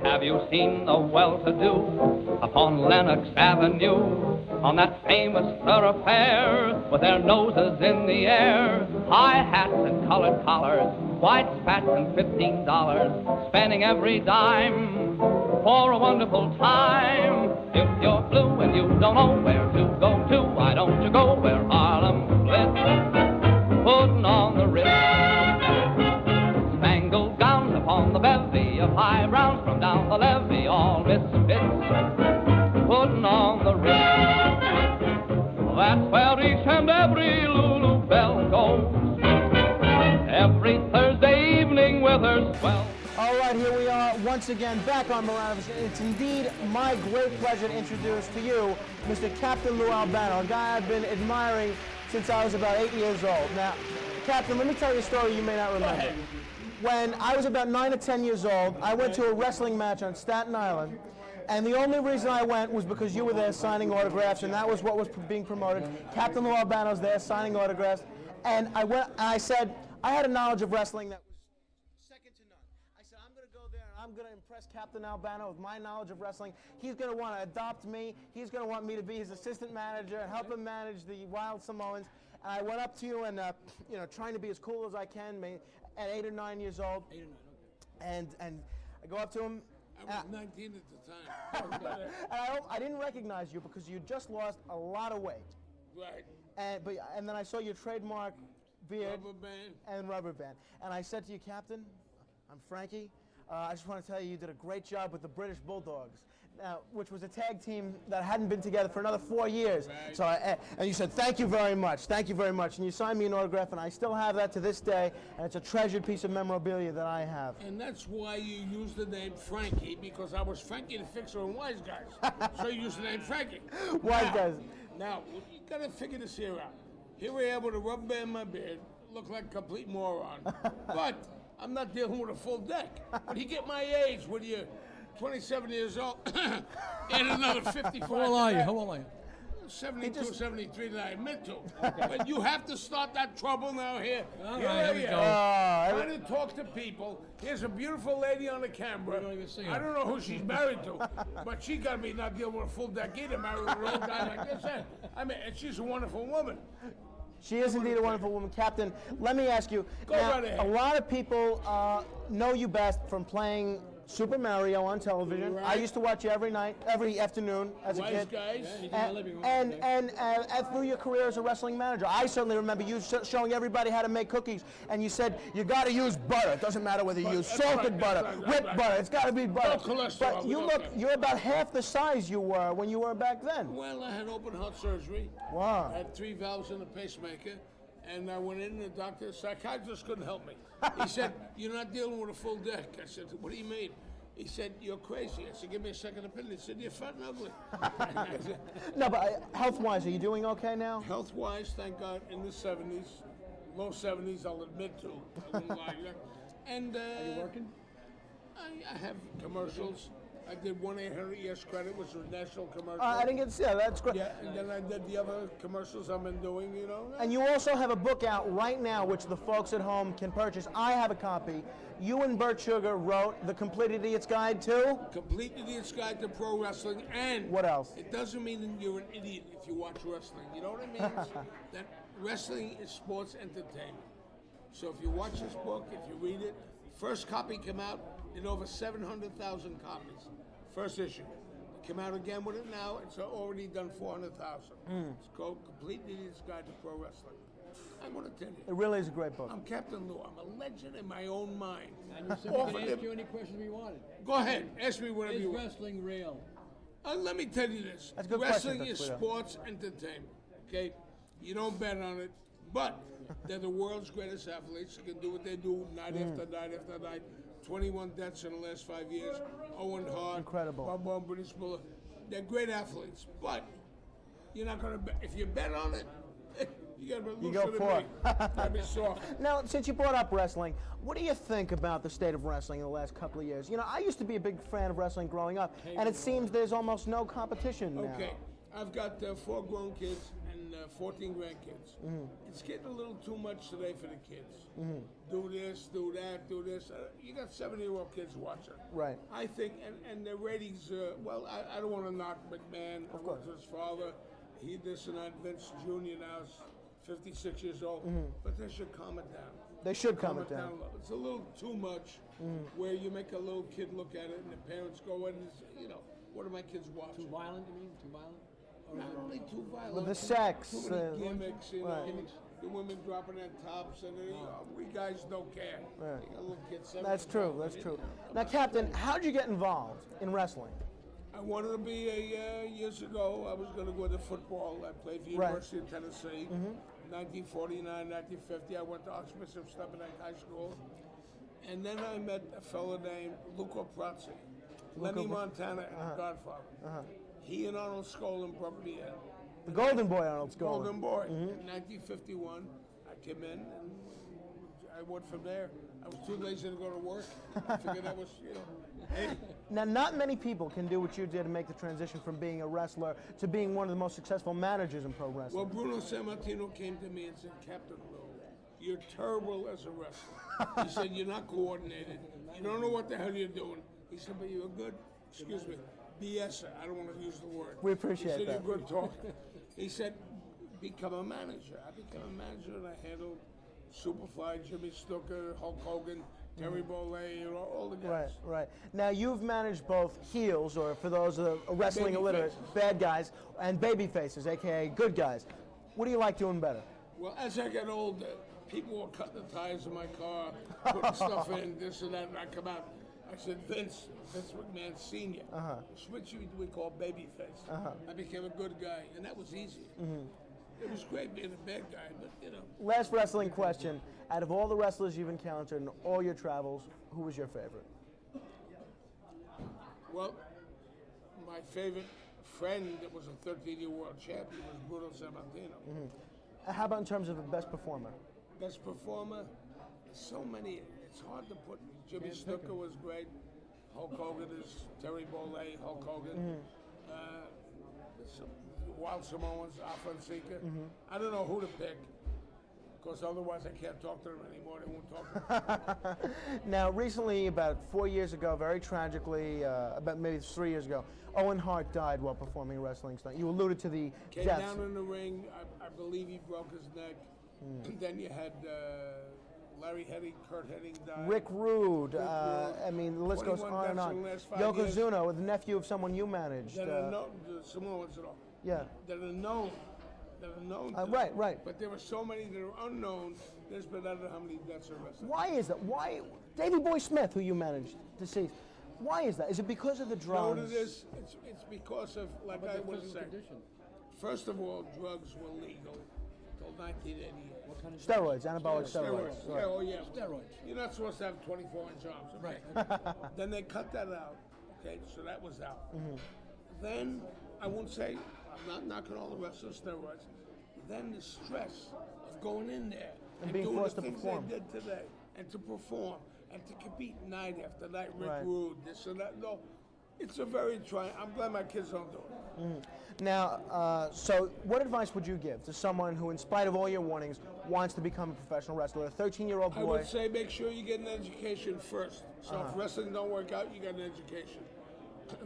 Have you seen the well-to-do upon Lenox Avenue? On that famous thoroughfare with their noses in the air, high hats and colored collars, white spats and $15, spending every dime for a wonderful time. If you're blue and you don't know where to go to, why don't you go where Harlem splits? Putting on the Ritz, spangled gowns upon the bevy of high browns from down the levee, all misfits. Putting on the Ritz. That's where each and every Lulu Belle goes, every Thursday evening with her swell. All right, here we are once again back on Morano. It's indeed my great pleasure to introduce to you Mr. Captain Lou Albano, a guy I've been admiring since I was about 8 years old. Now, Captain, let me tell you a story you may not remember. When I was about 9 or 10 years old, I went to a wrestling match on Staten Island. And the only reason I went was because you were there signing autographs, and that was what was being promoted. Captain Lou Albano's there signing autographs. And I went, and I said, I had a knowledge of wrestling that was second to none. I said, I'm going to go there and I'm going to impress Captain Albano with my knowledge of wrestling. He's going to want to adopt me. He's going to want me to be his assistant manager and help him manage the Wild Samoans. And I went up to you and, you know, trying to be as cool as I can at 8 or 9 years old. 8 or 9, okay. And I go up to him. I was 19 at the time. And I didn't recognize you because you just lost a lot of weight. Right. And then I saw your trademark beard Rubber band. and rubber band. And I said to you, Captain, I'm Frankie. I just want to tell you did a great job with the British Bulldogs, which was a tag team that hadn't been together for another 4 years. Right. So and you said, thank you very much, thank you very much. And you signed me an autograph, and I still have that to this day, and it's a treasured piece of memorabilia that I have. And that's why you used the name Frankie, because I was Frankie the Fixer and Wise Guys. So you used the name Frankie. Wise Guys. Now, you got to figure this here out. Here I am with a rubber band in my beard, look like a complete moron. But I'm not dealing with a full deck. When you get my age, when you're 27 years old, and another 55. How old are you? How old are you? 72, 73 that I admit to. But you have to start that trouble now here. All Here right, I here we am, go. trying to talk to people. Here's a beautiful lady on the camera. We don't even see her. I don't know who she's married to, but she got me not dealing with a full deck either, married with an old guy like this. I mean, and she's a wonderful woman. She is indeed a wonderful woman. Captain, let me ask you, Go now, right ahead. a lot of people know you best from playing Super Mario on television. Right. I used to watch you every night, every afternoon as a Wise kid. guys. Yeah, he's in my living room. And through your career as a wrestling manager, I certainly remember you showing everybody how to make cookies, and you said, you got to use butter. It doesn't matter whether you use salted butter, whipped butter, it's got to be butter. No cholesterol, But we you don't look, care. you're about half the size you were when you were back then. Well, I had open heart surgery. Wow. I had 3 valves in the pacemaker, and I went in, and the doctor, the psychiatrist couldn't help me. He said, you're not dealing with a full deck. I said, what do you mean? He said, you're crazy. I said, give me a second opinion. He said, you're fat and ugly. No, but health-wise, are you doing okay now? Health-wise, thank God, in the 70s, low 70s, I'll admit to. I wouldn't lie to you. And Are you working? I have commercials. I did 1-800-ES Credit, which was a national commercial. I didn't get to see that. That's great. Yeah, and then I did the other commercials I've been doing, you know. And you also have a book out right now, which the folks at home can purchase. I have a copy. You and Bert Sugar wrote The Complete Idiot's Guide to? Complete Idiot's Guide to Pro Wrestling, and What else? it doesn't mean that you're an idiot if you watch wrestling. You know what it means? That wrestling is sports entertainment. So if you watch this book, if you read it, first copy came out in over 700,000 copies. First issue. Came out again with it now. It's already done 400,000. It's called Complete Idiot's Guide to Pro Wrestling. I'm going to tell you. It really is a great book. I'm Captain Lou. I'm a legend in my own mind. And you said we could ask you any questions we wanted. Go ahead. Ask me whatever Is you want. wrestling real? Let me tell you this. That's a good Wrestling question, is Dr. sports entertainment, okay? You don't bet on it, but they're the world's greatest athletes. You can do what they do night after night after night. 21 deaths in the last 5 years. Owen Hart. Incredible. Bob and British Buller. They're great athletes, but you're not going to bet. If you bet on it, you got to be You go looser for than it. me. You got to be soft. Now, since you brought up wrestling, what do you think about the state of wrestling in the last couple of years? You know, I used to be a big fan of wrestling growing up, and it seems there's almost no competition now. Okay, I've got 4 grown kids, and and 14 grandkids. It's getting a little too much today for the kids. Do this, do that, do this. You got 70-year-old kids watching. Right. I think, and the ratings, well, I don't want to knock McMahon. Of course. His father, he this and that. Vince Jr. now is 56 years old. But they should calm it down. They should calm it down. It's a little too much where you make a little kid look at it and the parents go in and, what are my kids watching? Too violent, you mean? Too violent? Or Not only too violent. But the sex. Too many gimmicks, right. The women dropping their tops, and we guys don't care. Right. You got little kids. That's true. That's true. Now, Captain, how'd you get involved in wrestling? I wanted to be years ago. I was going to go to football. I played for the Right. University of Tennessee. 1949, 1950. I went to Oxford Steppenbank High School, and then I met a fellow named Luca Prazzi, Lenny Montana, and Godfather. He and Arnold Skolin brought me in. The Golden Boy, Arnold Skolin. Golden Boy. In 1951, I came in and I went from there. I was too lazy to go to work. I figured that was, Hey. Now, not many people can do what you did and make the transition from being a wrestler to being one of the most successful managers in pro wrestling. Well, Bruno Sammartino came to me and said, Captain Lou, you're terrible as a wrestler. He said, you're not coordinated. You don't know what the hell you're doing. He said, but you're a good, excuse me, BSer. I don't want to use the word. We appreciate He said, that. You're a good talker. He said, become a manager. I became a manager and I handled Superfly, Jimmy Snooker, Hulk Hogan, Terry Bollea, all the Right, guys. right. Now, you've managed both heels, or for those that are wrestling Baby illiterate, faces. bad guys, and baby faces, a.k.a. good guys. What do you like doing better? Well, as I get older, people were cutting the tires of my car, putting stuff in, this and that, and I come out. I said, Vince McMahon Sr., switch you we call babyface. I became a good guy, and that was easy. It was great being a bad guy, but Last wrestling question. Out of all the wrestlers you've encountered in all your travels, who was your favorite? Well, my favorite friend that was a 13-year world champion was Bruno Sammartino. How about in terms of the best performer? Best performer, so many, it's hard to put. Jimmy Snooker was great. Hulk Hogan is Terry Bollea, Hulk Hogan. Wild Samoans, Afonseca. I don't know who to pick. Of course, otherwise I can't talk to them anymore. They won't talk to me. Now, recently, about 4 years ago, very tragically, about maybe 3 years ago, Owen Hart died while performing a wrestling stunt. You alluded to the Came deaths. down in the ring. I believe he broke his neck. Then you had Larry Hennig, Kurt Hennig died. Rick Rude. Rude. I mean, the list goes 21 on and deaths on. in the last 5 years. Yokozuna, the nephew of someone you managed. That are known, the Samoans at all. Yeah. That are known. That are known. to Right, them. right. But there were so many that are unknown. There's been I don't know how many deaths are wrestling. Why is that? Why? Davey Boy Smith, who you managed, deceased. Why is that? Is it because of the You know what drugs? it is? It's because of, like I was saying, first of all, drugs were legal till 1988. What kind of Steroids, anabolic steroids. Steroids. Yeah, oh yeah. Steroids. You're not supposed to have 24-inch arms. Okay? Right. Then they cut that out. Okay, so that was out. Then, I won't say, I'm not knocking all the wrestlers steroids. Then the stress of going in there And being doing forced the to things perform. they did today, and to perform, and to compete night after night, Rick Right. Rude, this and that. No, it's a very trying. I'm glad my kids don't do it. Now, so what advice would you give to someone who, in spite of all your warnings, wants to become a professional wrestler? A 13-year-old I boy. would say make sure you get an education first. So if wrestling don't work out, you get an education.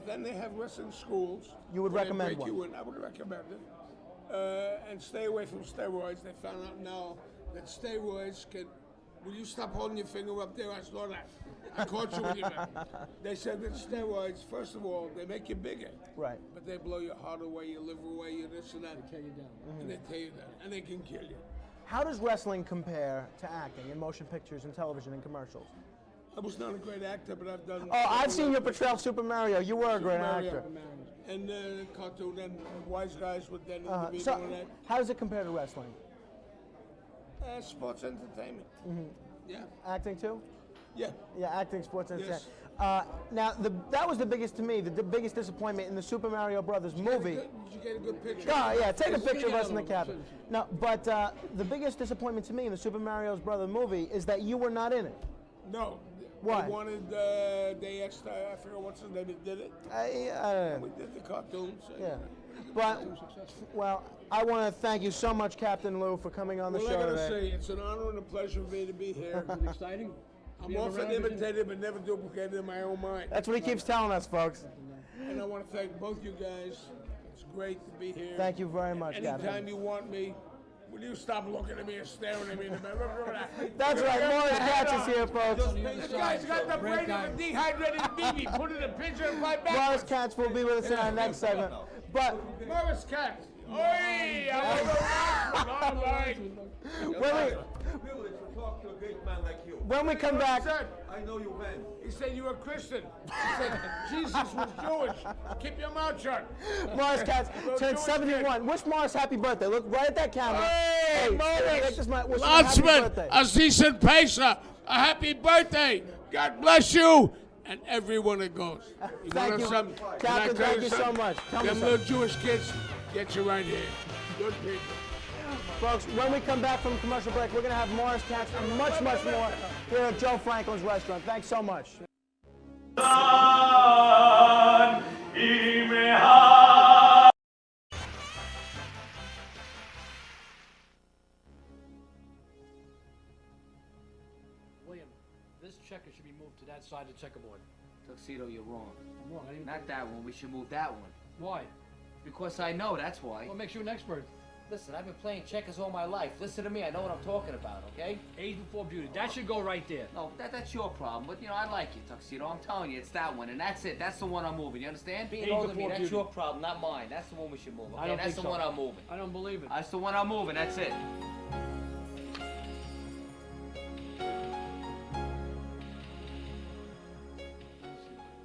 Then they have wrestling schools. You would where they recommend break one? you in. I would recommend it. And stay away from steroids. They found out now that steroids can. Will you stop holding your finger up there? I saw that. I caught you with your finger. They said that steroids, first of all, they make you bigger. Right. But they blow your heart away, your liver away, your this and that. Tear you down. And they tear you down. And they can kill you. How does wrestling compare to acting in motion pictures and television and commercials? I was not a great actor, but I've done. Oh, I've seen your portrayal of Super Mario. You were a great Mario. actor. And cartoon and Wise Guys with Denny DeVito So, and that. how does it compare to wrestling? Sports entertainment. Yeah. Acting too? Yeah. Yeah, acting, sports, and Yes. now, that was the biggest to me, the biggest disappointment in the Super Mario Brothers movie. Did you get a good picture? Yeah, take a Yes, picture of yeah, us in the cabin. No, but the biggest disappointment to me in the Super Mario Brothers movie is that you were not in it. No. Why? They wanted, they asked, I forget what's his name, that did it. I don't know. We did the cartoons. Yeah. But, well, I want to thank you so much, Captain Lou, for coming on the Well, I show gotta today. say, it's an honor and a pleasure for me to be here. Is it exciting? I'm often imitated but never duplicated in my own mind. That's what he keeps telling us, folks. And I want to thank both you guys. It's great to be here. Thank you very much, Anytime Captain. you want me, will you stop looking at me and staring at me in the mirror? Look at that. That's right, Morris Katz is here, folks. This guy's got the brain of a dehydrated baby. Put it in a pitcher and fly back. Morris Katz will be with us in our next segment. But Morris Katz. Oi! All right. when we come back, Said, I know you when. he said you were Christian. He said Jesus was Jewish. Keep your mouth shut. Morris Katz turned 71. Wish Morris happy birthday. Look right at that camera. Hey, make Morris! this wish him a happy Lotsman, birthday. Aziz and Pesa, a happy birthday. God bless you. And everyone that goes. Thank want you. some- Captain, can I tell thank you so something? much. Tell me Them something. little Jewish kids, get you right here. Good people. Folks, when we come back from commercial break, we're going to have Morris Katz and much, much more here at Joe Franklin's restaurant. Thanks so much. William, this checker should be moved to that side of the checkerboard. Tuxedo, you're wrong. I'm wrong. I didn't. Not that one. We should move that one. Why? Because I know, that's why. What makes you an expert? Listen, I've been playing checkers all my life. Listen to me, I know what I'm talking about, okay? Age before beauty. That should go right there. No, that's your problem. But, you know, I like you, Tuxedo. I'm telling you, it's that one. And that's it. That's the one I'm moving. You understand? Being Age older than me, before that's beauty. your problem, not mine. That's the one we should move, okay? I don't That's think the so. one I'm moving. I don't believe it. That's the one I'm moving. That's it.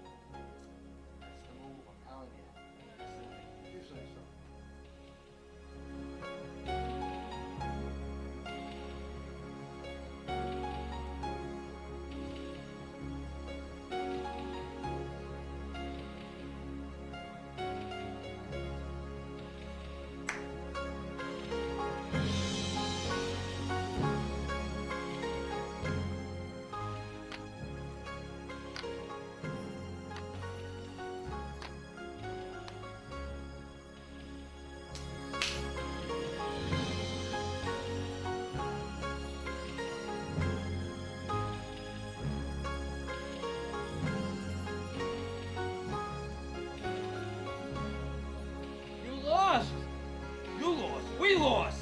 That's the move, I'm telling you. You say so. You lost. You lost. We lost.